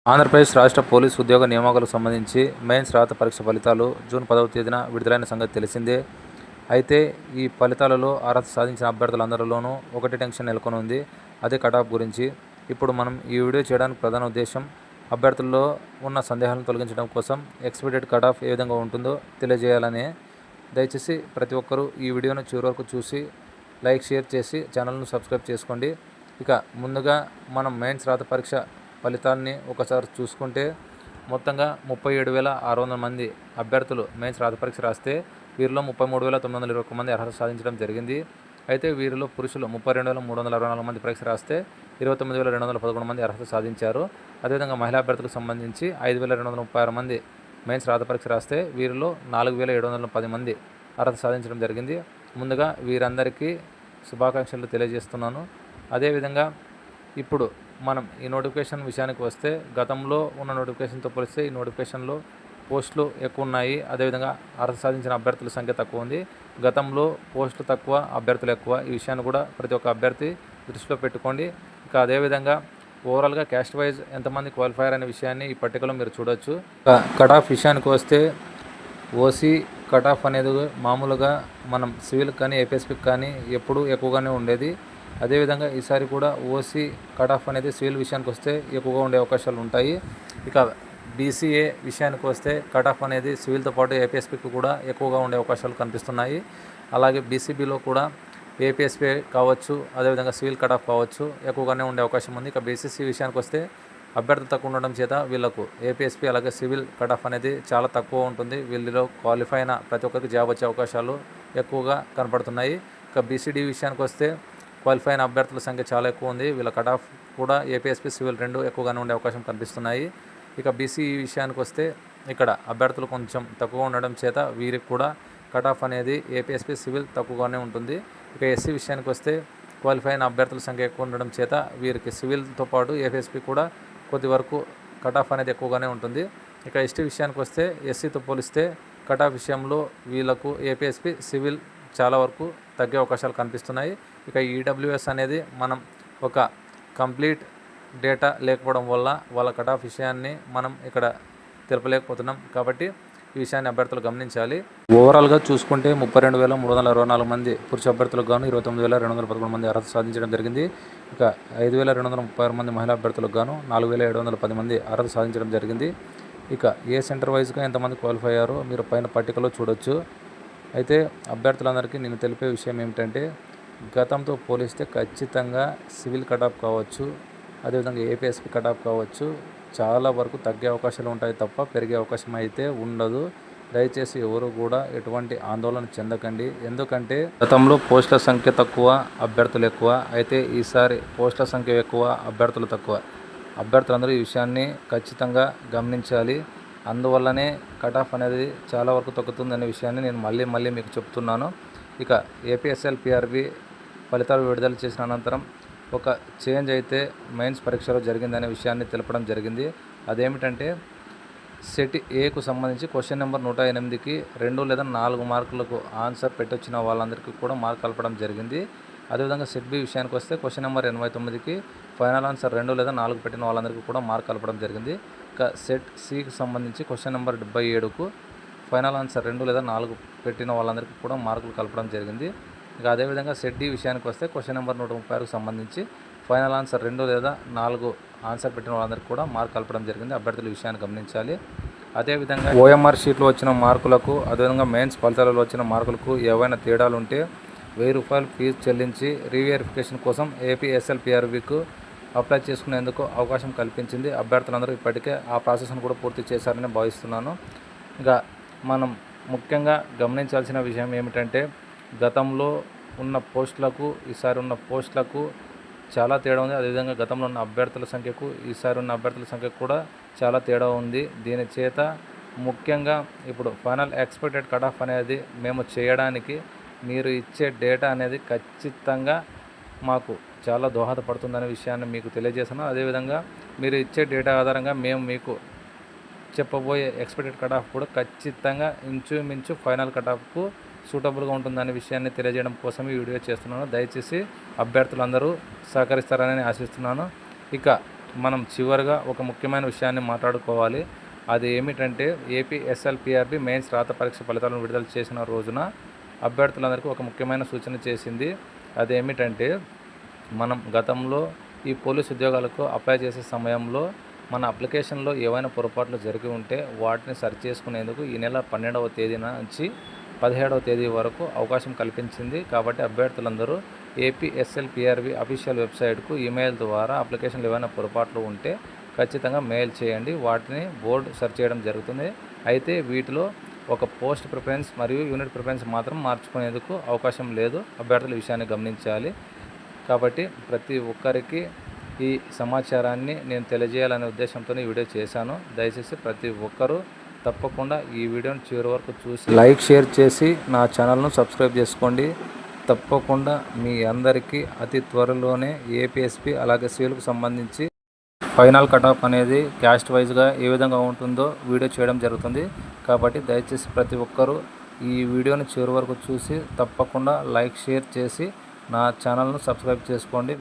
ఆంధ్రప్రదేశ్ రాష్ట్ర పోలీసు ఉద్యోగ నియామకాలకు సంబంధించి మెయిన్స్ రాత పరీక్ష ఫలితాలు జూన్ 10వ తేదీన విడుదలైన సంగతి తెలిసిందే. అయితే ఈ ఫలితాలలో అర్హత సాధించిన అభ్యర్థులందరిలోనూ ఒకటి టెన్షన్ నెలకొని ఉంది. అదే కటాఫ్ గురించి. ఇప్పుడు మనం ఈ వీడియో చేయడానికి ప్రధాన ఉద్దేశం అభ్యర్థుల్లో ఉన్న సందేహాలను తొలగించడం కోసం ఎక్స్పెక్టెడ్ కటాఫ్ ఏ విధంగా ఉంటుందో తెలియజేయాలనే. దయచేసి ప్రతి ఒక్కరూ ఈ వీడియోను చివరి వరకు చూసి లైక్, షేర్ చేసి ఛానల్ను సబ్స్క్రైబ్ చేసుకోండి. ఇక ముందుగా మనం మెయిన్స్ రాత పరీక్ష ఫలితాన్ని ఒకసారి చూసుకుంటే మొత్తంగా 37,600 మంది అభ్యర్థులు మెయిన్స్ రాత పరీక్ష రాస్తే వీరిలో 33,921 మంది అర్హత సాధించడం జరిగింది. అయితే వీరిలో పురుషులు 32,364 మంది పరీక్ష రాస్తే 29,211 మంది అర్హత సాధించారు. అదేవిధంగా మహిళా అభ్యర్థులకు సంబంధించి 5,236 మంది మెయిన్స్ రాత పరీక్ష రాస్తే వీరిలో 4,710 మంది అర్హత సాధించడం జరిగింది. ముందుగా వీరందరికీ శుభాకాంక్షలు తెలియజేస్తున్నాను. అదేవిధంగా ఇప్పుడు మనం ఈ నోటిఫికేషన్ విషయానికి వస్తే గతంలో ఉన్న నోటిఫికేషన్తో పోలిస్తే ఈ నోటిఫికేషన్లో పోస్టులు ఎక్కువ ఉన్నాయి. అదేవిధంగా అర్హత సాధించిన అభ్యర్థుల సంఖ్య తక్కువ ఉంది. గతంలో పోస్టులు తక్కువ, అభ్యర్థులు ఎక్కువ. ఈ విషయాన్ని కూడా ప్రతి ఒక్క అభ్యర్థి దృష్టిలో పెట్టుకోండి. ఇక అదేవిధంగా ఓవరాల్గా క్యాస్ట్ వైజ్ ఎంతమంది క్వాలిఫైర్ అనే విషయాన్ని ఈ పట్టికలో మీరు చూడొచ్చు. కట్ ఆఫ్ విషయానికి వస్తే ఓసీ కట్ ఆఫ్ అనేది మామూలుగా మనం సివిల్ కానీ ఏపీఎస్పీకి కానీ ఎప్పుడూ ఎక్కువగానే ఉండేది. అదేవిధంగా ఈసారి కూడా ఓసీ కట్ ఆఫ్ అనేది సివిల్ విషయానికి వస్తే ఎక్కువగా ఉండే అవకాశాలు ఉంటాయి. ఇక బీసీఏ విషయానికి వస్తే కట్ ఆఫ్ అనేది సివిల్తో పాటు ఏపీఎస్పీకి కూడా ఎక్కువగా ఉండే అవకాశాలు కనిపిస్తున్నాయి. అలాగే బీసీబీలో కూడా ఏపీఎస్పీ కావచ్చు, అదేవిధంగా సివిల్ కట్ ఆఫ్ కావచ్చు, ఎక్కువగానే ఉండే అవకాశం ఉంది. ఇక బీసీసీ విషయానికి వస్తే అభ్యర్థులు తక్కువ ఉండడం చేత వీళ్ళకు ఏపీఎస్పీ అలాగే సివిల్ కట్ ఆఫ్ అనేది చాలా తక్కువ ఉంటుంది. వీళ్ళలో క్వాలిఫై అయిన ప్రతి ఒక్కరికి జాబ్ వచ్చే అవకాశాలు ఎక్కువగా కనపడుతున్నాయి. ఇక బీసీడీ విషయానికి వస్తే క్వాలిఫై అయిన అభ్యర్థుల సంఖ్య చాలా ఎక్కువ ఉంది. వీళ్ళ కట్ ఆఫ్ కూడా ఏపీఎస్పీ సివిల్ రెండు ఎక్కువగానే ఉండే అవకాశం కనిపిస్తున్నాయి. ఇక బీసీ విషయానికి వస్తే ఇక్కడ అభ్యర్థులు కొంచెం తక్కువ ఉండడం చేత వీరికి కూడా కట్ ఆఫ్ అనేది ఏపీఎస్పీ సివిల్ తక్కువగానే ఉంటుంది. ఇక ఎస్సీ విషయానికి వస్తే క్వాలిఫై అయిన అభ్యర్థుల సంఖ్య ఎక్కువ ఉండడం చేత వీరికి సివిల్తో పాటు ఏపీఎస్పీ కూడా కొద్ది వరకు కట్ ఆఫ్ అనేది ఎక్కువగానే ఉంటుంది. ఇక ఎస్టీ విషయానికి వస్తే ఎస్సీతో పోలిస్తే కట్ ఆఫ్ విషయంలో వీళ్ళకు ఏపీఎస్పీ సివిల్ చాలా వరకు తగ్గే అవకాశాలు కనిపిస్తున్నాయి. ఇక ఈడబ్ల్యూఎస్ అనేది మనం ఒక కంప్లీట్ డేటా లేకపోవడం వల్ల వాళ్ళ కట్ ఆఫ్ విషయాన్ని మనం ఇక్కడ తెలపలేకపోతున్నాం. కాబట్టి ఈ విషయాన్ని అభ్యర్థులు గమనించాలి. ఓవరాల్గా చూసుకుంటే 32,364 మంది పురుష అభ్యర్థులకు గాను 29,211 మంది అర్హత సాధించడం జరిగింది. ఇక 5,236 మంది మహిళా అభ్యర్థులకు గాను 4,710 మంది అర్హత సాధించడం జరిగింది. ఇక ఏ సెంటర్ వైజ్గా ఎంతమంది క్వాలిఫై అయ్యారో మీరు పైన పట్టికలో చూడొచ్చు. అయితే అభ్యర్థులందరికీ నేను తెలిపే విషయం ఏమిటంటే గతంతో పోలిస్తే ఖచ్చితంగా సివిల్ కట్ ఆఫ్ కావచ్చు, అదేవిధంగా ఏపీఎస్పీ కట్ ఆఫ్ కావచ్చు, చాలా వరకు తగ్గే అవకాశాలు ఉంటాయి తప్ప పెరిగే అవకాశం అయితే ఉండదు. దయచేసి ఎవరు కూడా ఎటువంటి ఆందోళన చెందకండి. ఎందుకంటే గతంలో పోస్టుల సంఖ్య తక్కువ, అభ్యర్థులు ఎక్కువ. అయితే ఈసారి పోస్టుల సంఖ్య ఎక్కువ, అభ్యర్థులు తక్కువ. అభ్యర్థులందరూ ఈ విషయాన్ని ఖచ్చితంగా గమనించాలి. అందువల్లనే కట్ ఆఫ్ అనేది చాలా వరకు తగ్గుతుందనే విషయాన్ని నేను మళ్ళీ మీకు చెప్తున్నాను. ఇక ఏపీఎస్ఎల్ పిఆర్బి ఫలితాలు విడుదల చేసిన అనంతరం ఒక చేంజ్ అయితే మెయిన్స్ పరీక్షలో జరిగిందనే విషయాన్ని తెలపడం జరిగింది. అదేమిటంటే సెట్ ఏకు సంబంధించి క్వశ్చన్ నెంబర్ 108కి 2 లేదా 4 మార్కులకు ఆన్సర్ పెట్టొచ్చిన వాళ్ళందరికీ కూడా మార్క్ కలపడం జరిగింది. అదేవిధంగా సెట్ బి విషయానికి వస్తే క్వశ్చన్ నెంబర్ 89కి ఫైనల్ ఆన్సర్ 2 లేదా 4 పెట్టిన వాళ్ళందరికీ కూడా మార్క్ కలపడం జరిగింది. ఇక సెట్ సికి సంబంధించి క్వశ్చన్ నెంబర్ 77కు ఫైనల్ ఆన్సర్ 2 లేదా 4 పెట్టిన వాళ్ళందరికీ కూడా మార్కులు కలపడం జరిగింది. ఇక అదేవిధంగా సెట్ డి విషయానికి వస్తే క్వశ్చన్ నెంబర్ 136కు సంబంధించి ఫైనల్ ఆన్సర్ 2 లేదా 4 ఆన్సర్ పెట్టిన వాళ్ళందరికీ కూడా మార్క్ కలపడం జరిగింది. అభ్యర్థుల విషయాన్ని గమనించాలి. అదేవిధంగా ఓఎంఆర్ షీట్లో వచ్చిన మార్కులకు, అదేవిధంగా మెయిన్స్ ఫలితాలలో వచ్చిన మార్కులకు ఏవైనా తేడాలు ఉంటే ₹1000 ఫీజు చెల్లించి రీవెరిఫికేషన్ కోసం ఏపీఎస్ఎల్ పిఆర్బికు అప్లై చేసుకునేందుకు అవకాశం కల్పించింది. అభ్యర్థులందరూ ఇప్పటికే ఆ ప్రాసెస్ను కూడా పూర్తి చేశారని భావిస్తున్నాను. ఇక మనం ముఖ్యంగా గమనించాల్సిన విషయం ఏమిటంటే గతంలో ఉన్న పోస్టులకు ఈసారి ఉన్న పోస్టులకు చాలా తేడా ఉంది. అదేవిధంగా గతంలో ఉన్న అభ్యర్థుల సంఖ్యకు ఈసారి ఉన్న అభ్యర్థుల సంఖ్యకు కూడా చాలా తేడా ఉంది. దీని చేత ముఖ్యంగా ఇప్పుడు ఫైనల్ ఎక్స్పెక్టెడ్ కట్ ఆఫ్ అనేది మేము చేయడానికి మీరు ఇచ్చే డేటా అనేది ఖచ్చితంగా మాకు చాలా దోహదపడుతుందనే విషయాన్ని మీకు తెలియజేస్తున్నాను. అదేవిధంగా మీరు ఇచ్చే డేటా ఆధారంగా మేము మీకు చెప్పబోయే ఎక్స్పెక్టెడ్ కట్ ఆఫ్ కూడా ఖచ్చితంగా ఇంచుమించు ఫైనల్ కట్ ఆఫ్కు సూటబుల్గా ఉంటుందనే విషయాన్ని తెలియజేయడం కోసం ఈ వీడియో చేస్తున్నాను. దయచేసి అభ్యర్థులందరూ సహకరిస్తారని ఆశిస్తున్నాను. ఇక మనం చివరిగా ఒక ముఖ్యమైన విషయాన్ని మాట్లాడుకోవాలి. అది ఏమిటంటే ఏపీ ఎస్ఎల్పిఆర్బి మెయిన్స్ రాత పరీక్ష ఫలితాలను విడుదల చేసిన రోజున అభ్యర్థులందరికీ ఒక ముఖ్యమైన సూచన చేసింది. అదేమిటంటే మనం గతంలో ఈ పోలీస్ ఉద్యోగాలకు అప్లై చేసే సమయంలో మన అప్లికేషన్లో ఏవైనా పొరపాట్లు జరిగి ఉంటే వాటిని సరిచేసుకునేందుకు ఈ నెల 12వ తేదీ నుంచి 17వ తేదీ వరకు అవకాశం కల్పించింది. కాబట్టి అభ్యర్థులందరూ ఏపీఎస్ఎల్పిఆర్బి అఫీషియల్ వెబ్సైట్కు ఈమెయిల్ ద్వారా అప్లికేషన్లు ఏవైనా పొరపాట్లు ఉంటే ఖచ్చితంగా మెయిల్ చేయండి. వాటిని బోర్డు సెర్చ్ చేయడం జరుగుతుంది. అయితే వీటిలో ఒక పోస్ట్ ప్రిఫరెన్స్ మరియు యూనిట్ ప్రిఫరెన్స్ మాత్రం మార్చుకునేందుకు అవకాశం లేదు. అభ్యర్థుల విషయాన్ని గమనించాలి. కాబట్టి ప్రతి ఒక్కరికి ఈ సమాచారాన్ని నేను తెలియజేయాలనే ఉద్దేశంతో ఈ వీడియో చేశాను. దయచేసి ప్రతి ఒక్కరూ తప్పకుండా ఈ వీడియోని చివరి వరకు చూసి లైక్ షేర్ చేసి నా ఛానల్ను సబ్స్క్రైబ్ చేసుకోండి. తప్పకుండా మీ అందరికీ అతి త్వరలోనే ఏపీఎస్పీ అలాగే సివిల్కు సంబంధించి ఫైనల్ కటాఫ్ అనేది క్యాస్ట్ వైజ్గా ఏ విధంగా ఉంటుందో వీడియో చేయడం జరుగుతుంది. కాబట్టి దయచేసి ప్రతి ఒక్కరూ ఈ వీడియోని చివరి వరకు చూసి తప్పకుండా లైక్ షేర్ చేసి నా ఛానల్ను సబ్స్క్రైబ్ చేసుకోండి.